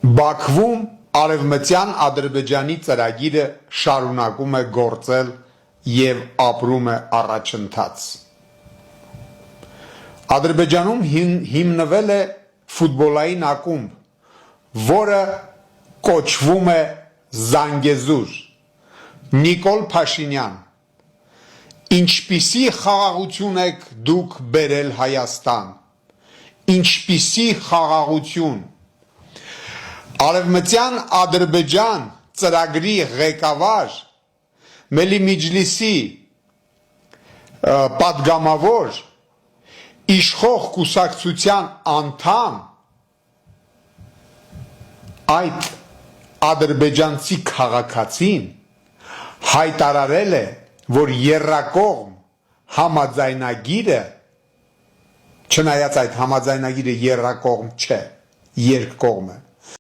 Բաքվում Արևմտյան Ադրբեջանի ծրագիրը շարունակում է գործել և ապրում է առաջընթաց։ Ադրբեջանում հիմնվել է ֆուտբոլային ակումբ, որը կոչվում է Զանգեզուր։ Նիկոլ Փաշինյան, ինչպիսի խաղաղություն եք դուք բերել Հայաստան, ինչպիսի խաղաղություն։ Արևմտյան Ադրբեջան ծրագրի ղեկավար Մելի Միջլիսի պատգամավոր իշխող կուսակցության անդամ այդ ադրբեջանցի քաղաքացին հայտարարել է, որ եռակողմ համաձայնագիրը, չնայած այդ համաձայնագիրը եռակողմ չէ, երկկողմ է,